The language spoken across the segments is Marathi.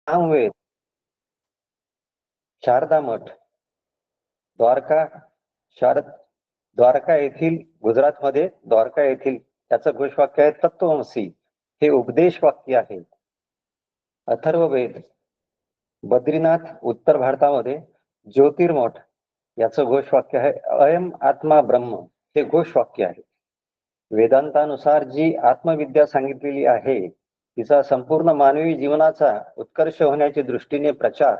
सामवेद, शारदा मठ, द्वारका द्वारका येथील गुजरातमध्ये द्वारका येथील त्याचं घोषवाक्य आहे तत्वमसी. हे उपदेश वाक्य आहे. अथर्ववेद, बद्रीनाथ उत्तर भारतामध्ये ज्योतिर्मठ याचं घोषवाक्य आहे अयम आत्मा ब्रह्म. हे घोषवाक्य आहे. वेदांतानुसार जी आत्मविद्या सांगितलेली आहे तिचा संपूर्ण मानवी जीवनाचा उत्कर्ष होण्याच्या दृष्टीने प्रचार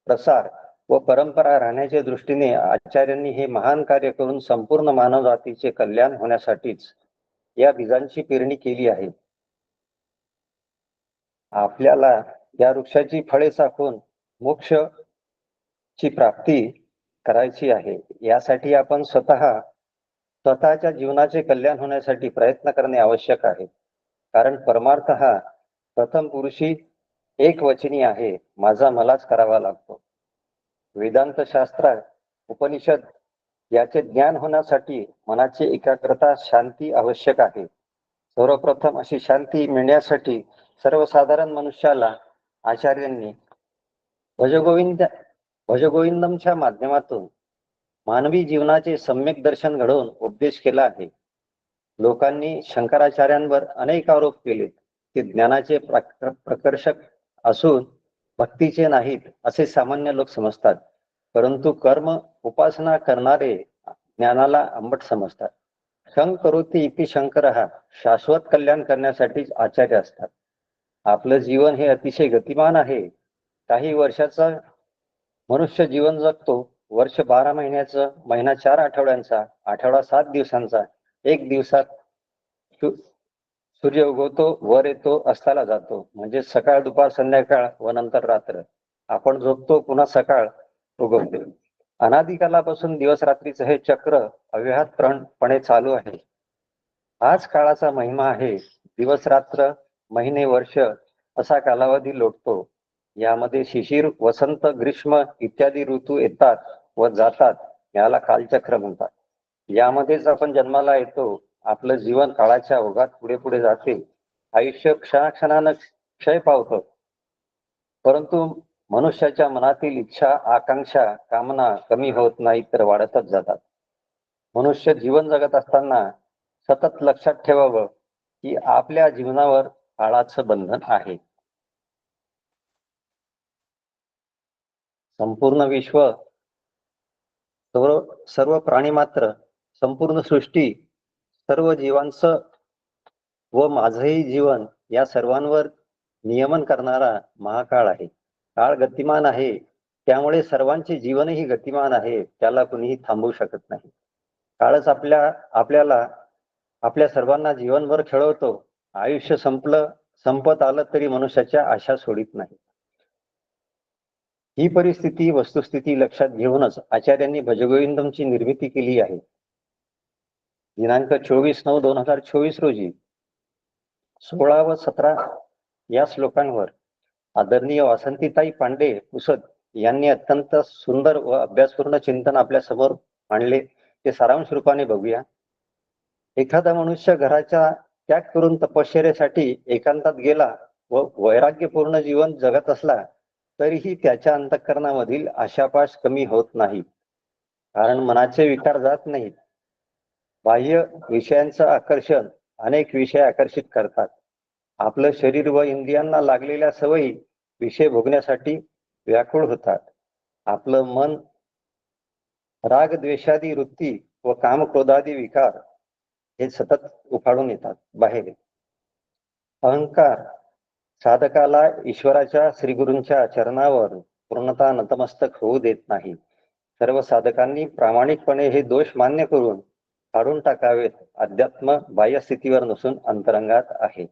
प्रसार व परंपरा राहण्याच्या दृष्टीने आचार्यांनी हे महान कार्य करून संपूर्ण मानवजातीचे कल्याण होण्यासाठीच या बीजांची पेरणी केली आहे. आपल्याला या वृक्षाची फळे चाखून मोक्षची प्राप्ती करायची आहे. यासाठी आपण स्वतःच्या जीवनाचे कल्याण होण्यासाठी प्रयत्न करणे आवश्यक आहे. कारण परमार्थ हा प्रथम पुरुषी एक वचनी आहे, माझा मलाच करावा लागतो. वेदांत शास्त्रात उपनिषद याचे ज्ञान होण्यासाठी मनाची एकाग्रता शांती आवश्यक आहे. सर्वप्रथम अशी शांती मिळण्यासाठी सर्वसाधारण मनुष्याला आचार्यांनी भजगोविंदमच्या माध्यमातून मानवी जीवनाचे सम्यक दर्शन घडवून उपदेश केला आहे. लोकांनी शंकराचार्यांवर अनेक आरोप केलेत. ते ज्ञानाचे प्रकर्षक असून भक्तीचे नाहीत असे सामान्य लोक समजतात. परंतु कर्म उपासना करणारे ज्ञानाला आंबट समजतात. शंकरोती इति शंकरः, शाश्वत कल्याण करण्यासाठी आचार्य असतात. आपलं जीवन हे अतिशय गतिमान आहे. काही वर्षाचा मनुष्य जीवन जगतो. वर्ष 12 महिन्याचं, महिना 4 आठवड्यांचा, आठवडा 7 दिवसांचा, एक दिवसात सूर्य उगवतो, वर येतो, अस्ताला जातो. म्हणजे सकाळ दुपार संध्याकाळ व नंतर रात्र. आपण झोपतो, पुन्हा सकाळ उगवते. अनादिकालापासून दिवस रात्रीचं हे चक्र अव्याहतपणे चालू आहे. हाच काळाचा महिमा आहे. दिवस रात्र, महिने, वर्ष असा कालावधी लोटतो. यामध्ये शिशिर, वसंत, ग्रीष्म इत्यादी ऋतू येतात व जातात. याला कालचक्र म्हणतात. यामध्येच आपण जन्माला येतो. आपलं जीवन काळाच्या ओघात पुढे पुढे जाते. आयुष्य क्षणाक्षणानं क्षय पावतं. परंतु मनुष्याच्या मनातील इच्छा, आकांक्षा, कामना कमी होत नाहीत, तर वाढतच जातात. मनुष्य जीवन जगत असताना सतत लक्षात ठेवावं की आपल्या जीवनावर काळाचं बंधन आहे. संपूर्ण विश्व, सर्व प्राणी मात्र, संपूर्ण सृष्टी, सर्व जीवांचं व माझंही जीवन या सर्वांवर नियमन करणारा महाकाळ आहे. काळ गतिमान आहे, त्यामुळे सर्वांचे जीवनही गतिमान आहे. त्याला कुणीही थांबवू शकत नाही. काळच आपल्याला आपल्या सर्वांना जीवनभर खेळवतो. आयुष्य संपत आलं तरी मनुष्याच्या आशा सोडित नाही. ही परिस्थिती वस्तुस्थिती लक्षात घेऊनच आचार्यांनी भजगोविंदमची निर्मिती केली आहे. दिनांक 24/9/2024 रोजी 16 व 17 या श्लोकांवर आदरणीय वासंतीताई पांडे पुसद यांनी अत्यंत सुंदर व अभ्यासपूर्ण चिंतन आपल्या समोर मांडले. ते सारांश रूपाने बघूया. एखादा मनुष्य घराचा त्याग करून तपश्चर्येसाठी एकांतात गेला व वैराग्यपूर्ण जीवन जगत असला तरीही त्याच्या अंतःकरणामधील आशापाश कमी होत नाही. कारण मनाचे विकार जात नाहीत. बाह्य विषयांचं आकर्षण अनेक विषय आकर्षित करतात. आपलं शरीर व इंद्रियांना लागलेल्या सवयी विषय भोगण्यासाठी व्याकुळ होतात. आपलं मन राग द्वेषादी वृत्ती व काम क्रोधादी विकार हे सतत उफाळून येतात बाहेर. अहंकार साधकाला ईश्वराच्या श्रीगुरूंच्या चरणावर पूर्णतः नतमस्तक होऊ देत नाही. सर्व साधकांनी प्रामाणिकपणे हे दोष मान्य करून काढून टाकावेत. अध्यात्म बाह्य स्थितीवर नसून अंतरंगात आहे.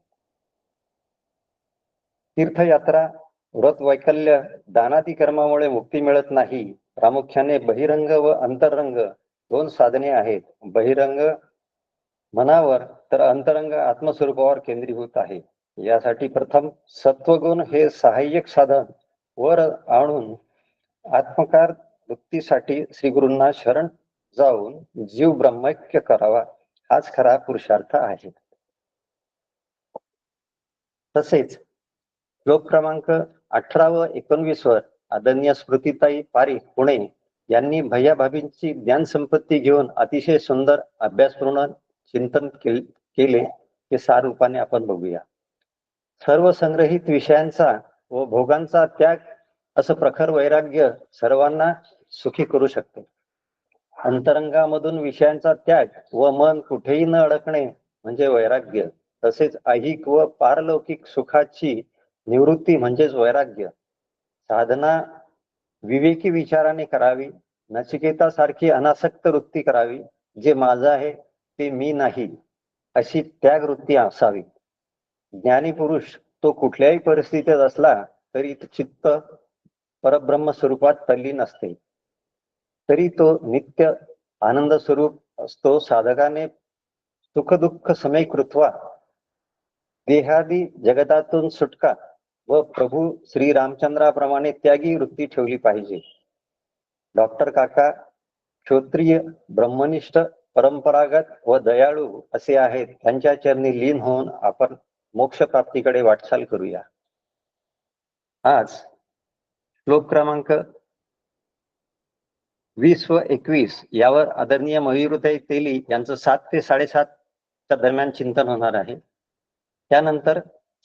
तीर्थयात्रा, व्रत वैकल्य, दानादी कर्मामुळे मुक्ती मिळत नाही. प्रामुख्याने बहिरंग व अंतरंग 2 साधने आहेत. बहिरंग मनावर तर अंतरंग आत्मस्वरूपावर केंद्रीभूत आहे. यासाठी प्रथम सत्वगुण हे सहाय्यक साधन वर आणून आत्मकार वृत्तीसाठी श्रीगुरूंना शरण जाऊन जीव ब्रह्मैक्य करावा, हाच खरा पुरुषार्थ आहे. तसेच श्लोक क्रमांक 18 व 19 वर आदरणीय स्मृतिताई पारिख पुणे यांनी भैयाभाभींची ज्ञान संपत्ती घेऊन अतिशय सुंदर अभ्यासपूर्ण चिंतन केले ते सार रूपाने आपण बघूया. सर्व संग्रहित विषयांचा व भोगांचा त्याग असं प्रखर वैराग्य सर्वांना सुखी करू शकते. अंतरंगामधून विषयांचा त्याग व मन कुठेही न अडकणे म्हणजे वैराग्य. तसेच ऐहिक व पारलौकिक सुखाची निवृत्ती म्हणजेच वैराग्य. साधना विवेकी विचाराने करावी. नचिकेतासारखी अनासक्त वृत्ती करावी. जे माझं आहे ते मी नाही अशी त्याग वृत्ती असावी. ज्ञानी पुरुष तो कुठल्याही परिस्थितीत असला तरी चित्त परब्रह्म स्वरूपात तल्लीन असते. तरी तो नित्य आनंद स्वरूप असतो. साधकाने सुख दुःख समय कृत्वा देहादी जगतातून सुटका व प्रभू श्री रामचंद्राप्रमाणे त्यागी वृत्ती ठेवली पाहिजे. डॉक्टर काका क्षत्रिय ब्रह्मनिष्ठ परंपरागत व दयाळू असे आहेत. त्यांच्या चरणी लीन होऊन आपण मोक्ष प्राप्तीकडे वाटचाल करूया. आज श्लोक क्रमांक 20 व 21 यावर आदरणीय मयुरताई तेली यांचं 7 ते 7:30 च्या दरम्यान चिंतन होणार आहे. त्यानंतर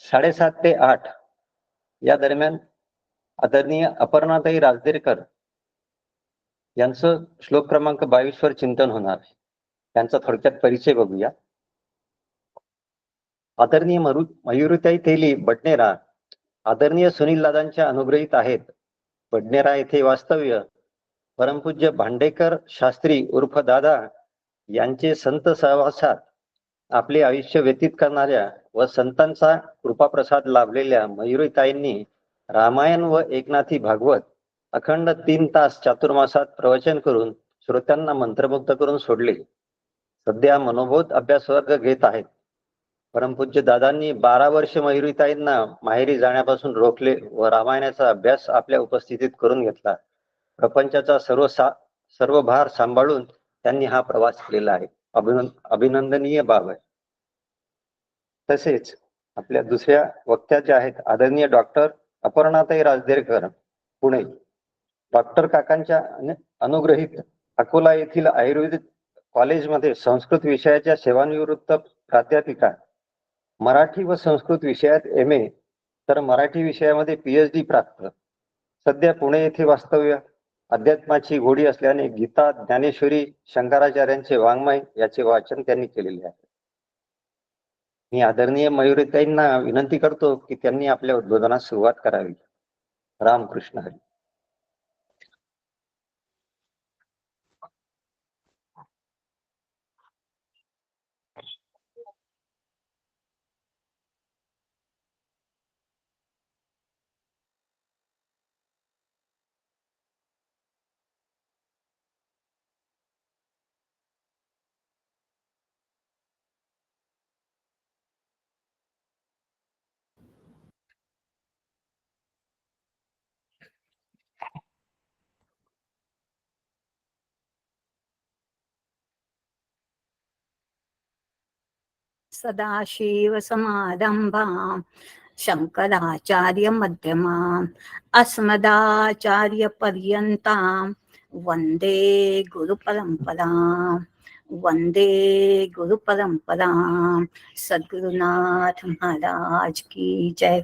7:30 ते 8 या दरम्यान आदरणीय अपर्णाताई राजदेरकर यांचं श्लोक क्रमांक 22 वर चिंतन होणार आहे. त्यांचा थोडक्यात परिचय बघूया. आदरणीय मयुरताई तेली बडनेरा आदरणीय सुनील दादांच्या अनुग्रहित आहेत. बडनेरा येथे वास्तव्य. परमपूज्य भांडेकर शास्त्री उर्फ दादा यांचे संत सहवासात आपले आयुष्य व्यतीत करणाऱ्या व संतांचा कृपाप्रसाद लाभलेल्या मयुरताईंनी रामायण व एकनाथी भागवत अखंड 3 तास चातुर्मासात प्रवचन करून श्रोत्यांना मंत्रमुग्ध करून सोडले. सध्या मनोबोध अभ्यास वर्ग घेत आहेत. परमपूज्य दादांनी 12 वर्ष मयुरताईंना माहेरी जाण्यापासून रोखले व रामायणाचा अभ्यास आपल्या उपस्थितीत करून घेतला. प्रपंचाचा सर्व भार सांभाळून त्यांनी हा प्रवास केलेला आहे. अभिनंदनीय बाब आहे. तसेच आपल्या दुसऱ्या वक्त्या ज्या आहेत आदरणीय डॉक्टर अपर्णाताई राजदेरकर पुणे. डॉक्टर काकांच्या अनुग्रहित अकोला येथील आयुर्वेदिक कॉलेजमध्ये संस्कृत विषयाच्या सेवानिवृत्त प्राध्यापिका. मराठी व संस्कृत विषयात MA तर मराठी विषयामध्ये PhD प्राप्त. सध्या पुणे येथे वास्तव्य. अध्यात्माची गोडी असल्याने गीता ज्ञानेश्वरी शंकराचार्यांचे वाङ्मय याचे वाचन त्यांनी केलेले आहे. मी आदरणीय मयुरताईंना विनंती करतो की त्यांनी आपल्या उद्बोधनास सुरुवात करावी. रामकृष्ण हरी. सदाशिव समारंभां शंकराचार्य मध्यमाम् अस्मदाचार्य पर्यन्तां वंदे गुरुपरंपरां. वंदे गुरुपरंपरां. सद्गुरुनाथ महाराज की जय.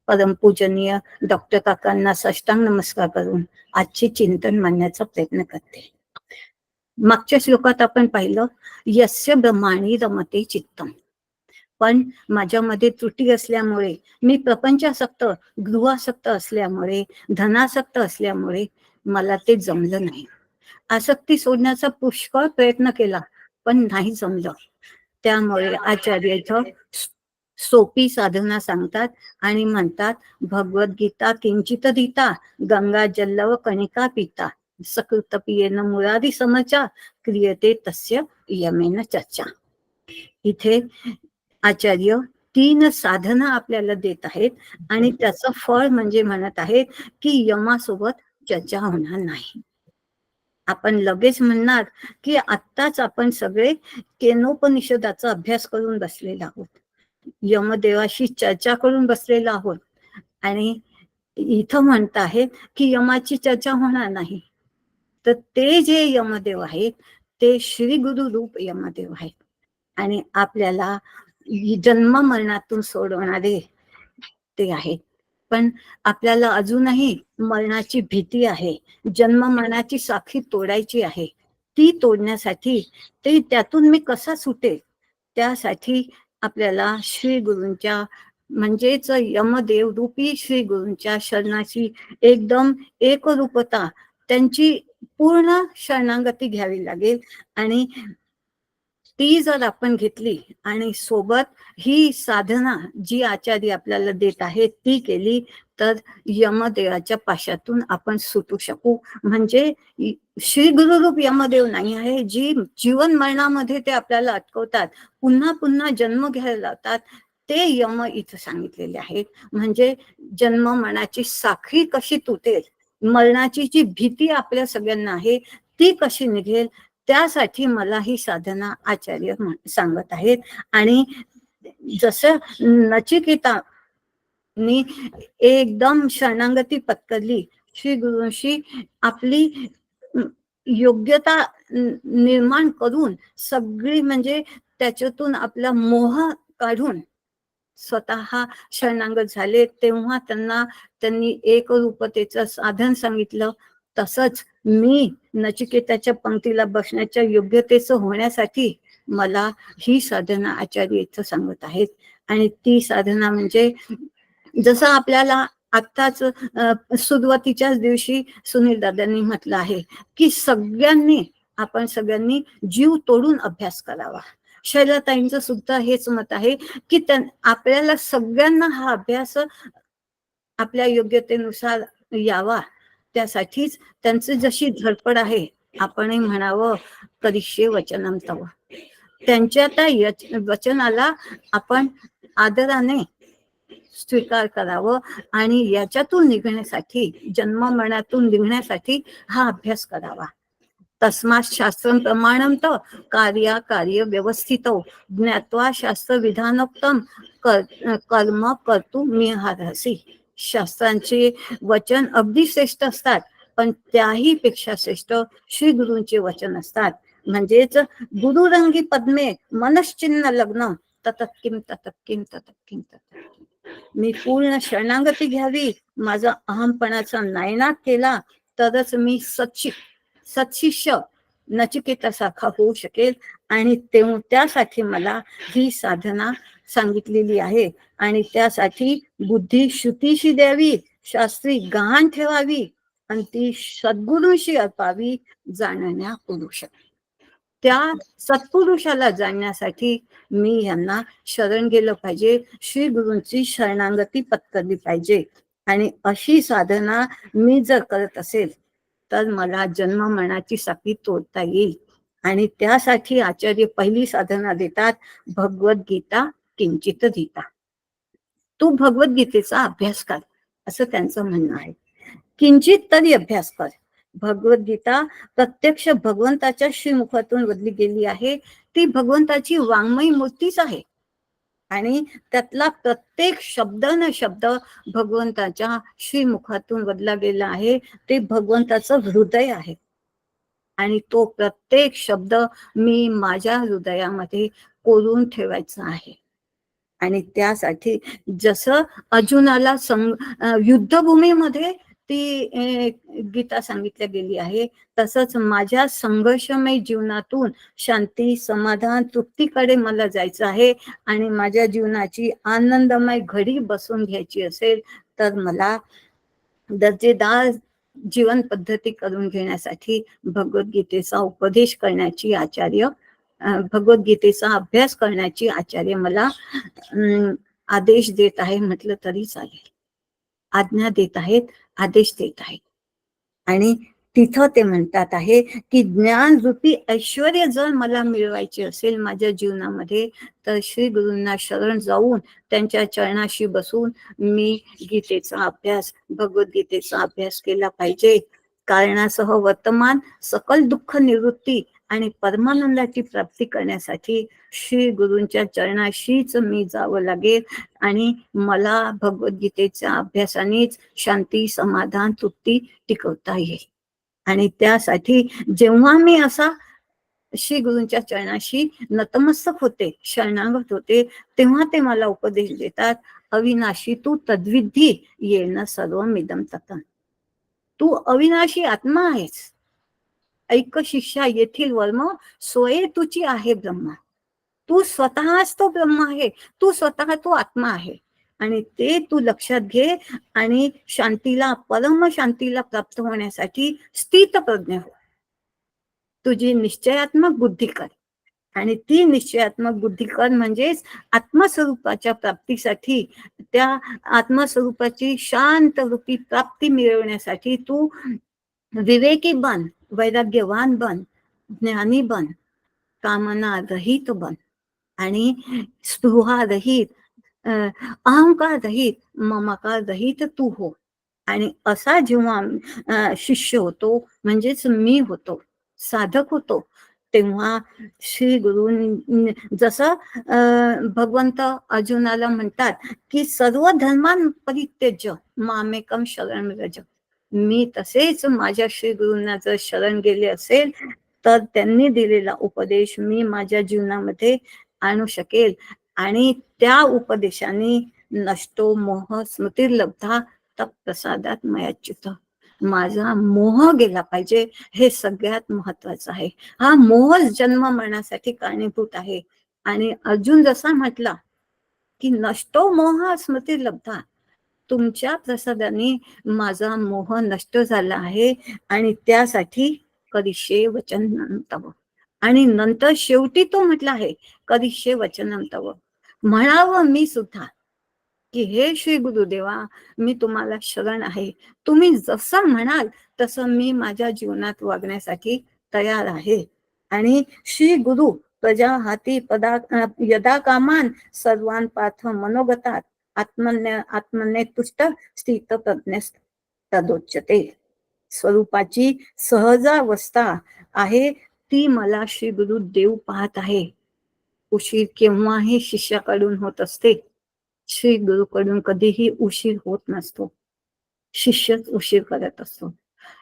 परमपूजनीय डॉक्टर काकांना साष्टांग नमस्कार करून आजचे चिंतन मांडण्याचा प्रयत्न करते. मागच्या श्लोकात आपण पाहिलं यस्य ब्रह्माणी रमते चित्तम. पण माझ्यामध्ये त्रुटी असल्यामुळे मी प्रपंचासक्त गृहासक्त असल्यामुळे धनासक्त असल्यामुळे मला ते जमलं नाही. आसक्ती सोडण्याचा पुष्कळ प्रयत्न केला पण नाही जमलं. त्यामुळे आचार्य इथं सोपी साधना सांगतात आणि म्हणतात भगवद्गीता किंचित धीता गंगा जल्लव कणिका पिता सकृत पियेन मुरारी समचा क्रियते तस्य यमेन चर्चा. इथे आचार्य 3 साधना आपल्याला देत आहेत आणि त्याचं फळ म्हणजे म्हणत आहेत की यमासोबत चर्चा होणार नाही. आपण लगेच म्हणणार की आत्ताच आपण सगळे केनोपनिषदाचा अभ्यास करून बसलेला आहोत, यमदेवाशी चर्चा करून बसलेला आहोत आणि इथं म्हणत आहे की यमाची चर्चा होणार नाही, तर ते जे यमदेव आहेत ते श्री गुरु रूप यमदेव आहेत आणि आपल्याला जन्म मरणातून सोडवणारे ते आहेत. पण आपल्याला अजूनही मरणाची भीती आहे, जन्म मरणाची साखळी तोडायची आहे. ती तोडण्यासाठी ते त्यातून मी कसा सुटेल, त्यासाठी आपल्याला श्री गुरूंच्या म्हणजेच यमदेव रूपी श्री गुरूंच्या शरणाची एकदम एकरूपता, त्यांची पूर्ण शरणागती घ्यावी लागेल. आणि ती जर आपण घेतली आणि सोबत ही साधना जी आचार्य आपल्याला देत आहेत ती केली, तर यमदेवाच्या पाशातून आपण सुटू शकू. म्हणजे श्री गुरुरूप यमदेव नाही आहे, जी जीवन मरणामध्ये ते आपल्याला अटकवतात, पुन्हा पुन्हा जन्म घ्यायला लावतात, ते यम इथं सांगितलेले आहेत. म्हणजे जन्म मरणाची साखळी कशी तुटेल, मरणाची जी भीती आपल्या सगळ्यांना आहे ती कशी निघेल, त्यासाठी मला ही साधना आचार्य सांगत आहेत. आणि जसं नचिकेतानी एकदम शरणागती पत्करली, श्री गुरूंशी आपली योग्यता निर्माण करून सगळी म्हणजे त्याच्यातून आपला मोह काढून स्वतः शरणागत झाले, तेव्हा त्यांनी एकरूपतेचं साधन सांगितलं. तसंच मी नचिकेताच्या पंक्तीला बसण्याच्या योग्यतेचं होण्यासाठी मला ही साधना आचार्य इथं सांगत आहेत. आणि ती साधना म्हणजे जसं आपल्याला आत्ताच सुरुवातीच्याच दिवशी सुनील दादांनी म्हटलं आहे की आपण सगळ्यांनी जीव तोडून अभ्यास करावा. शैलताईंचं सुद्धा हेच मत आहे की आपल्याला सगळ्यांना हा अभ्यास आपल्या योग्यतेनुसार यावा, त्यासाठीच त्यांची जशी धडपड आहे, आपणही म्हणावं करिष्ये वचनं तव. त्यांच्या त्या वचनाला आपण आदराने स्वीकार करावं आणि याच्यातून निघण्यासाठी, जन्म मरणातून निघण्यासाठी हा अभ्यास करावा. तस्मात् शास्त्रं प्रमाणं कार्य व्यवस्थित ज्ञात्वा शास्त्र विधानोक्तम कर्म कर्तुमिहार्हसि. शास्त्रांचे वचन अगदी श्रेष्ठ असतात, पण त्याही पेक्षा श्रेष्ठ श्री गुरूंचे वचन असतात. म्हणजेच गुरुरंगी पद्मे मनश्चिन्ह लग्न ततत्किम ततत्किम ततत्किम ततत्किम. मी पूर्ण शरणागती घ्यावी, माझा अहमपणाचा नायनाट केला, तरच मी सत्शिष्य नचिकेतासारखा होऊ शकेल. आणि त्यासाठी मला ही साधना सांगितलेली आहे. आणि त्यासाठी बुद्धी श्रुतीशी द्यावी, शास्त्री गहाण ठेवावी आणि ती सद्गुरूंशी अर्पावी, जाणण्या पुरुष. त्या सत्पुरुषाला जाणण्यासाठी मी यांना शरण गेलं पाहिजे, श्री गुरूंची शरणागती पत्करली पाहिजे. आणि अशी साधना मी जर करत असेल तर मला जन्म मरणाची साखळी तोडता येईल. आणि त्यासाठी आचार्य पहिली साधना देतात, भगवद्गीता किंचित गीता. तू भगवद्गीतेचा अभ्यास कर, असं त्यांचं म्हणणं आहे. किंचित तरी अभ्यास कर. भगवद्गीता प्रत्यक्ष भगवंताच्या श्रीमुखातून वदली गेली आहे. ती भगवंताची वाङ्मयी मूर्तीच आहे आणि त्यातला प्रत्येक शब्द न शब्द भगवंताच्या श्रीमुखातून वदला गेला आहे. ते भगवंताचं हृदय आहे आणि तो प्रत्येक शब्द मी माझ्या हृदयामध्ये कोरून ठेवायचा आहे. आणि त्यासाठी जसं अर्जुनाला युद्धभूमीमध्ये ती गीता सांगितल्या गेली आहे, तसंच माझ्या संघर्षमय जीवनातून शांती, समाधान, तृप्तीकडे मला जायचं आहे. आणि माझ्या जीवनाची आनंदमय घडी बसून घ्यायची असेल तर मला दर्जेदार जीवन पद्धती करून घेण्यासाठी भगवद्गीतेचा उपदेश करण्याची भगवद्गीतेचा अभ्यास करण्याची आचार्य मला आदेश देत आहे म्हटलं तरी चालेल. आज्ञा देत आहेत, आदेश देत आहेत. आणि तिथं ते म्हणतात आहे की ज्ञान रूपी ऐश्वर्य जर मला मिळवायचे असेल माझ्या जीवनामध्ये, तर श्री गुरूंना शरण जाऊन त्यांच्या चरणाशी बसून मी गीतेचा अभ्यास, भगवद्गीतेचा अभ्यास केला पाहिजे. कारणासह वर्तमान सकल दुःख निवृत्ती आणि परमानंदाची प्राप्ती करण्यासाठी श्री गुरूंच्या चरणाशीच मी जावं लागेल आणि मला भगवद्गीतेच्या अभ्यासानेच शांती, समाधान, तृप्ती टिकवता येईल. आणि त्यासाठी जेव्हा मी असा श्री गुरूंच्या चरणाशी नतमस्तक होते, शरणागत होते, तेव्हा ते मला उपदेश देतात, अविनाशी तू तद्विधी येणं सर्वमिदं ततं. तू अविनाशी आत्मा आहेस. ऐक शिष्या येथील वर्म सोये तुची आहे ब्रह्मा. तू स्वतःच तो ब्रह्म आहे, तू स्वतः तो आत्मा आहे. आणि ते तू लक्षात घे आणि शांतीला, परम शांतीला प्राप्त होण्यासाठी स्थित प्रज्ञ हो. तुझी निश्चयात्मक बुद्धी कर. आणि ती निश्चयात्मक बुद्धी कर म्हणजेच आत्मस्वरूपाच्या प्राप्तीसाठी, त्या आत्मस्वरूपाची शांत रूपी प्राप्ती मिळवण्यासाठी तू विवेकी बन, वैराग्यवान बन, ज्ञानी बन, कामना रहित बन आणि स्पृहा रहित, अहंकार रहित, ममकार रहित तू हो. आणि असा जेव्हा शिष्य होतो, म्हणजेच मी होतो, साधक होतो, तेव्हा श्री गुरु जसं भगवंत अर्जुनाला म्हणतात की सर्व धर्मान परित्यज्य मामेकम शरण व्रज. मी तसेच माझ्या श्री गुरूंना जर शरण गेले असेल तर त्यांनी दिलेला उपदेश मी माझ्या जीवनामध्ये आणू शकेल. आणि त्या उपदेशाने नष्टो मोह स्मृतिर्लब्धा तप प्रसादात मयाच्युत. माझा मोह गेला पाहिजे, हे सगळ्यात महत्वाचं आहे. हा मोह जन्म मरणासाठी कारणीभूत आहे. आणि अर्जुन जसा म्हटला की नष्टो मोह स्मृतिर्लब्धा, तुमच्या प्रसादाने माझा मोह नष्ट झाला आहे आणि त्यासाठी करिष्ये वचनं तव. आणि नंतर शेवटी तो म्हटला आहे करिष्ये वचनं तव. म्हणावं मी सुद्धा की हे श्री गुरुदेवा, मी तुम्हाला शरण आहे, तुम्ही जसं म्हणाल तसं मी माझ्या जीवनात वागण्यासाठी तयार आहे. आणि श्री गुरु प्रजा हाती पदा यदा कामान सर्वान पार्थ मनोगतात आत्मने तुष्ट स्थित प्रज्ञस तदोच्यते. स्वरूपाची सहजावस्था आहे ती मला श्री गुरु देव पाहत आहे. उशीर केव्हाही शिष्याकडून होत असते, श्री गुरुकडून कधीही उशीर होत नसतो. शिष्यच उशीर करत असतो.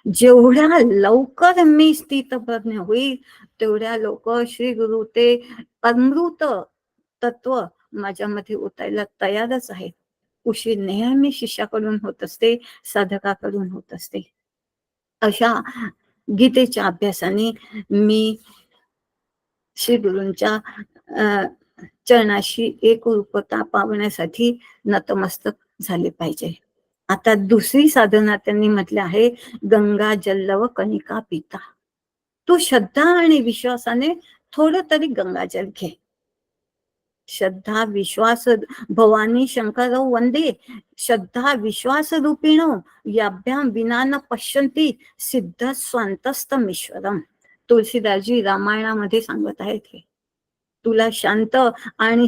जेवढ्या लवकर मी स्थितप्रज्ञ होईल तेवढ्या लवकर श्री गुरु ते अमृत तत्व माझ्यामध्ये उतारायला तयारच आहे. उशीर नेहमी शिष्याकडून होत असते, साधकाकडून होत असते. अशा गीतेच्या अभ्यासाने मी श्री गुरूंच्या चरणाशी एकरूपता पावण्यासाठी नतमस्तक झाले पाहिजे. आता दुसरी साधना त्यांनी म्हटले आहे, गंगा जल्लव कणिका पिता. तू श्रद्धा आणि विश्वासाने थोडं तरी गंगाजल घे. श्रद्धा विश्वास भवानी शंकर वंदे श्रद्धा विश्वास रूपिणो याभ्याम विना न पश्यंती सिद्ध स्वांतस्तम ईश्वरम. तुलसीदासजी रामायणामध्ये सांगत आहेत हे. तुला शांत आणि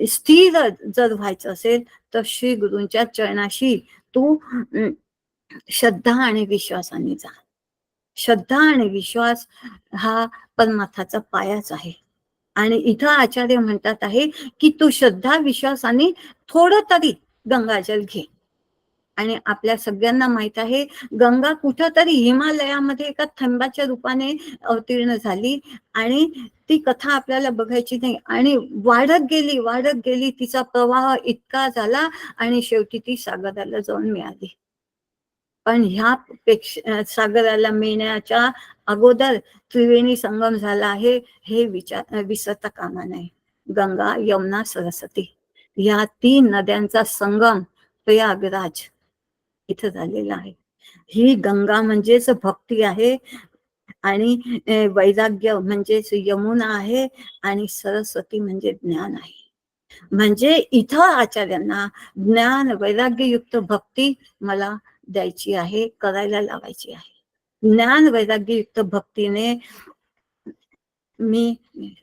स्थिर जर व्हायचं असेल तर श्री गुरूंच्या चरणाशी तू श्रद्धा आणि विश्वासाने जा. श्रद्धा आणि विश्वास हा परमार्थाचा पायाच आहे. आणि इथं आचार्य म्हणतात आहे की तू श्रद्धा विश्वासाने थोडं तरी गंगाजल घे. आणि आपल्या सगळ्यांना माहित आहे गंगा कुठंतरी हिमालयामध्ये एका थंबाच्या रूपाने अवतीर्ण झाली आणि ती कथा आपल्याला बघायची नाही. आणि वाढत गेली, तिचा प्रवाह इतका झाला आणि शेवटी ती सागराला जाऊन मिळाली. पण ह्या सागराला मिळण्याच्या अगोदर त्रिवेणी संगम झाला आहे हे विसरता कामा नये. गंगा, यमुना, सरस्वती या 3 नद्यांचा संगम प्रयागराज इथं झालेला आहे. ही गंगा म्हणजेच भक्ती आहे आणि वैराग्य म्हणजेच यमुना आहे आणि सरस्वती म्हणजे ज्ञान आहे. म्हणजे इथं आचार्यांना ज्ञान वैराग्ययुक्त भक्ती मला द्यायची आहे, करायला लावायची आहे. ज्ञान वैराग्ययुक्त भक्तीने मी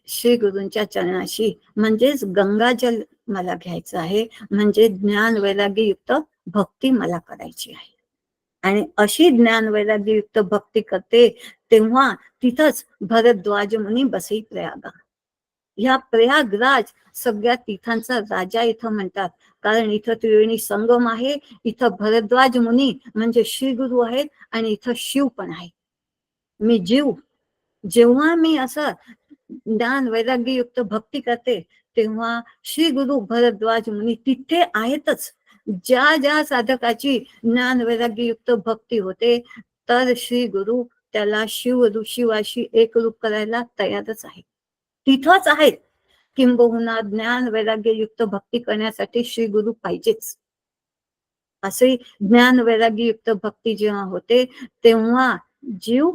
श्री गुरूंच्या चरणाशी म्हणजेच गंगाजल मला घ्यायचं आहे, म्हणजे ज्ञान वैराग्ययुक्त भक्ती मला करायची आहे. आणि अशी ज्ञान वैराग्ययुक्त भक्ती करते तेव्हा तिथंच भरद्वाज मुनी बसे प्रयागा. ह्या प्रयागराज सगळ्या तीर्थांचा राजा इथं म्हणतात, कारण इथं त्रिवेणी संगम आहे, इथं भरद्वाज मुनी म्हणजे श्री गुरु आहेत आणि इथं शिव पण आहे. मी जीव जेव्हा मी असं ज्ञान वैराग्ययुक्त भक्ती करते तेव्हा श्री गुरु भरद्वाज मुनी तिथे आहेतच. ज्या ज्या साधकाची ज्ञान वैराग्ययुक्त भक्ती होते तर श्री गुरु त्याला शिवाशी एकरूप करायला तयारच आहे, तिथंच आहेत. किंबहुना ज्ञान वैराग्ययुक्त भक्ती करण्यासाठी श्री गुरु पाहिजेच. असे ज्ञान वैराग्ययुक्त भक्ती जेव्हा होते तेव्हा जीव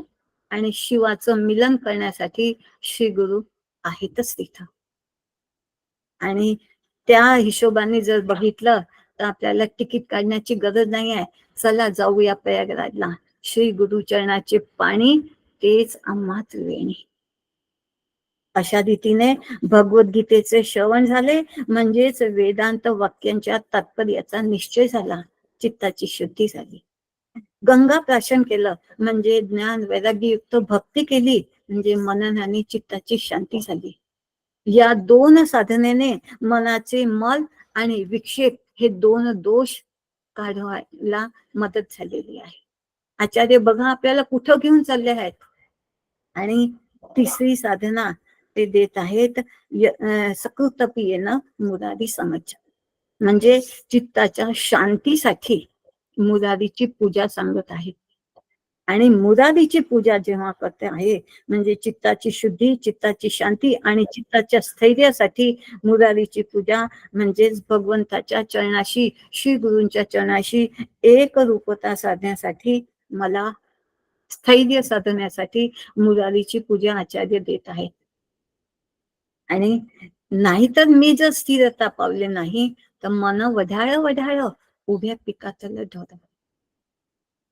आणि शिवाचं मिलन करण्यासाठी श्री गुरु आहेतच तिथं. आणि त्या हिशोबाने जर बघितलं तर आपल्याला तिकीट काढण्याची गरज नाही आहे. चला जाऊया प्रयागराजला. श्री गुरु चरणाचे पाणी तेच आम्हा त्रिवेणी. अशा रीतीने भगवद्गीतेचे श्रवण झाले म्हणजेच वेदांत वाक्यांच्या तात्पर्याचा निश्चय झाला, चित्ताची शुद्धी झाली. गंगा प्राशन केलं म्हणजे ज्ञान वैराग्ययुक्त भक्ती केली म्हणजे मननाने चित्ताची शांती झाली. या दोन साधनेने मनाचे मल आणि विक्षेप हे दोन दोष काढवायला मदत झालेली आहे. आचार्य बघा आपल्याला कुठं घेऊन चालले आहेत. आणि तिसरी साधना ते देत आहेत सकृतपियेन मुरारी समज, म्हणजे चित्ताच्या शांतीसाठी मुरारीची पूजा सांगत आहेत. आणि मुरारीची पूजा जेव्हा करते आहे म्हणजे चित्ताची शुद्धी, चित्ताची शांती आणि चित्ताच्या स्थैर्यासाठी मुरारीची पूजा म्हणजेच भगवंताच्या चरणाशी, श्री गुरूंच्या चरणाशी एक रूपता साधण्यासाठी, मला स्थैर्य साधण्यासाठी मुरारीची पूजा आचार्य देत आहेत. आणि नाहीतर मी जर स्थिरता पावले नाही तर मन वढाळ वढाळ उभ्या पिकातलं ढोर,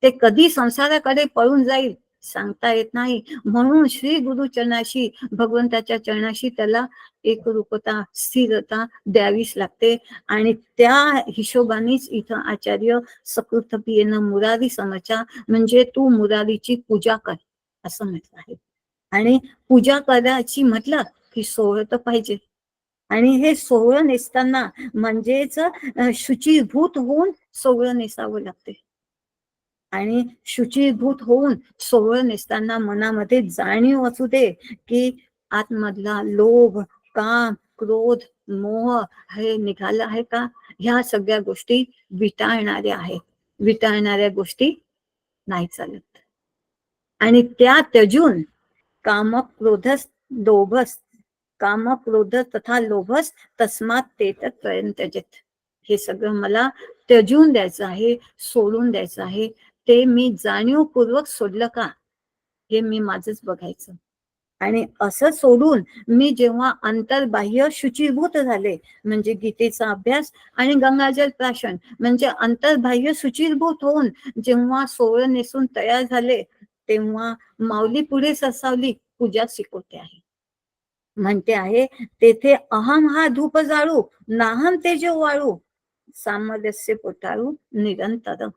ते कधी संसाराकडे पळून जाईल सांगता येत नाही. म्हणून श्री गुरु चरणाशी, भगवंताच्या चरणाशी त्याला एकरूपता, स्थिरता द्यावीच लागते. आणि त्या हिशोबानेच इथं आचार्य सकृतपियेन मुरारी समचा म्हणजे तू मुरारीची पूजा कर असं म्हटलं आहे. आणि पूजा करायची म्हटलं की सोहळं तर पाहिजे. आणि हे सोहळं नेसताना म्हणजेच शुचीभूत होऊन सोहळं नेसावं लागते. आणि शुचीभूत होऊन सोहळं नेसताना मनामध्ये जाणीव असू दे की आतमधला लोभ, काम, क्रोध, मोह हे निघालं आहे का. ह्या सगळ्या गोष्टी विटाळणाऱ्या आहेत. विटाळणाऱ्या गोष्टी नाही चालत. आणि त्या त्यजून काम क्रोधस लोभस, काम क्रोध तथा लोभस तस्मात ते त्यजेत, हे सगळं मला त्यजून द्यायचं आहे, सोडून द्यायचं आहे. ते मी जाणीवपूर्वक सोडलं का हे मी माझंच बघायचं. आणि असं सोडून मी जेव्हा अंतर्बाह्य शुचीभूत झाले म्हणजे गीतेचा अभ्यास आणि गंगाजल प्राशन म्हणजे अंतर्बाह्य शुचीभूत होऊन जेव्हा सोहळं नेसून तयार झाले तेव्हा माऊली पुढे सरसावली पूजा शिकवते आहे. म्हणते आहे तेथे अहम हा धूप जाळू, नाहम तेजो वाळू, सामरस्य पोटाळू निरंतर.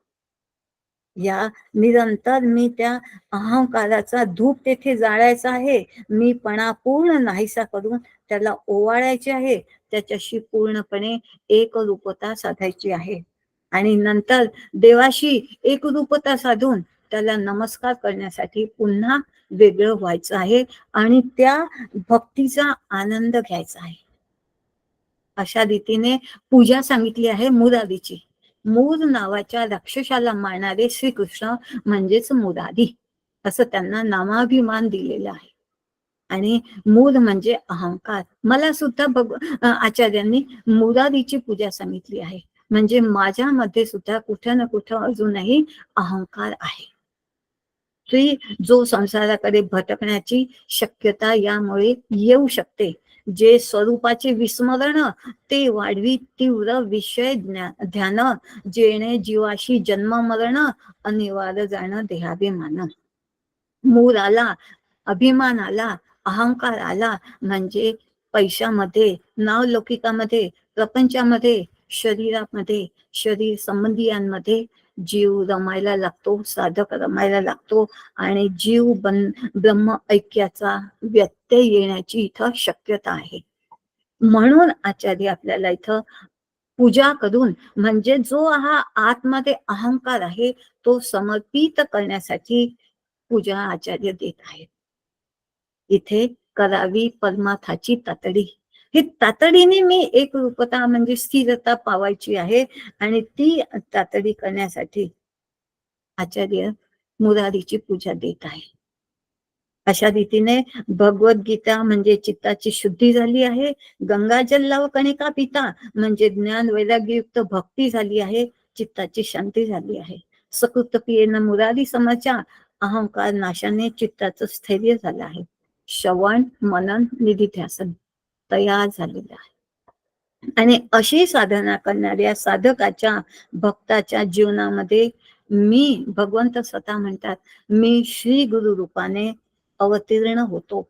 या निरंतर मी त्या अहंकाराचा धूप तेथे जाळायचा आहे. मी पणा पूर्ण नाहीसा करून त्याला ओवाळायचे आहे. त्याच्याशी पूर्णपणे एकरूपता साधायची आहे. आणि नंतर देवाशी एकरूपता साधून त्याला नमस्कार करण्यासाठी पुन्हा वेगळं व्हायचं आहे आणि त्या भक्तीचा आनंद घ्यायचा आहे. अशा रीतीने पूजा सांगितली आहे मुरारीची. मूर नावाच्या राक्षसाला मारणारे श्रीकृष्ण म्हणजेच मुरारी असं त्यांना नामाभिमान दिलेला आहे. आणि मूर म्हणजे अहंकार. मला सुद्धा आचार्यांनी मुरारीची पूजा सांगितली आहे. म्हणजे माझ्यामध्ये सुद्धा कुठं ना कुठं अजूनही अहंकार आहे. जो संसाराकडे भटकण्याची शक्यता यामुळे येऊ शकते. जे स्वरूपाचे विस्मरण ते वाढवी तीव्र विषय ध्यान, जेणे जीवाशी जन्म मरण अनिवार्य जाणं देहाभिमान. मूर आला, अभिमान आला, अहंकार आला म्हणजे पैशामध्ये, नावलौकिकामध्ये, प्रपंचामध्ये, शरीरामध्ये, शरीर संबंधियांमध्ये जीव रमायला लागतो, साधक रमायला लागतो आणि जीव ब्रह्म ऐक्याचा व्यत्यय येण्याची इथं शक्यता आहे. म्हणून आचार्य आपल्याला इथं पूजा करून, म्हणजे जो हा आतमध्ये अहंकार आहे तो समर्पित करण्यासाठी पूजा आचार्य देत आहेत. इथे करावी परमार्थाची तातडी. ही तातडीने मी एक रूपता म्हणजे स्थिरता पावायची आहे आणि ती तातडी करण्यासाठी आचार्य मुरारीची पूजा देत आहे. अशा रीतीने भगवद्गीता म्हणजे चित्ताची शुद्धी झाली आहे. गंगाजल लाव कणिका पिता म्हणजे ज्ञान वैराग्ययुक्त भक्ती झाली आहे, चित्ताची शांती झाली आहे. सकृत पियेन मुरारी समचा अहंकार नाशाने चित्ताचं स्थैर्य झालं आहे. श्रवण मनन निधिध्यासन तयार झालेलं आहे. आणि अशी साधना करणाऱ्या साधकाच्या भक्ताच्या जीवनामध्ये मी, भगवंत स्वतः म्हणतात, मी श्री गुरु रूपाने अवतीर्ण होतो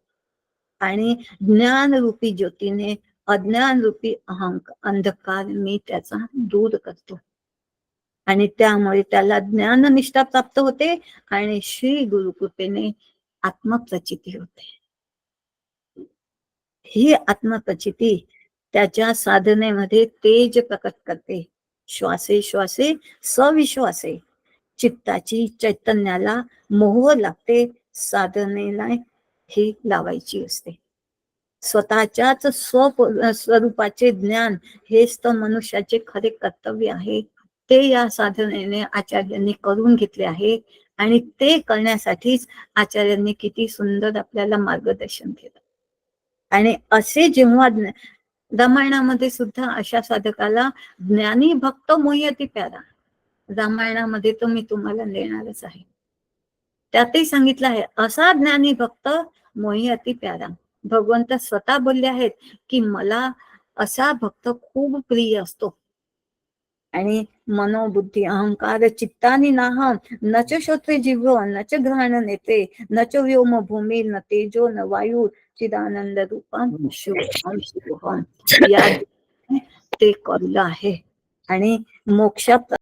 आणि ज्ञान रूपी ज्योतीने अज्ञान रूपी अंधकार मी त्याचा दूर करतो आणि त्यामुळे त्याला ज्ञाननिष्ठा प्राप्त होते आणि श्री गुरु कृपेने आत्मप्रचिती होते. ही आत्मप्रचिती त्याच्या साधनेमध्ये तेज प्रकट करते. श्वासे श्वासे सविश्वासे चित्ताची चैतन्याला मोह लागते. साधनेला ही लावायची असते. स्वतःच्याच स्वरूपाचे ज्ञान हेच तर मनुष्याचे खरे कर्तव्य आहे. ते या साधनेने आचार्यांनी करून घेतले आहे आणि ते करण्यासाठीच आचार्यांनी किती सुंदर आपल्याला मार्गदर्शन केलं. आणि असे जेव्हा रामायणामध्ये सुद्धा अशा साधकाला ज्ञानी भक्त मोही अति प्यारा, रामायणामध्ये तर मी तुम्हाला देणारच आहे. त्यातही सांगितलं आहे असा ज्ञानी भक्त मोही अति प्यारा. भगवंत स्वतः बोलले आहेत की मला असा भक्त खूप प्रिय असतो. आणि मनोबुद्धी अहंकार चित्तानी नाहम न च श्रोत्रे जिव्ह न च घ्राण नेत्रे न च व्योम भूमी न तेजो न वायू चिदानंद रूपम शुभम शुभम या ते कळलं आहे आणि मोक्षात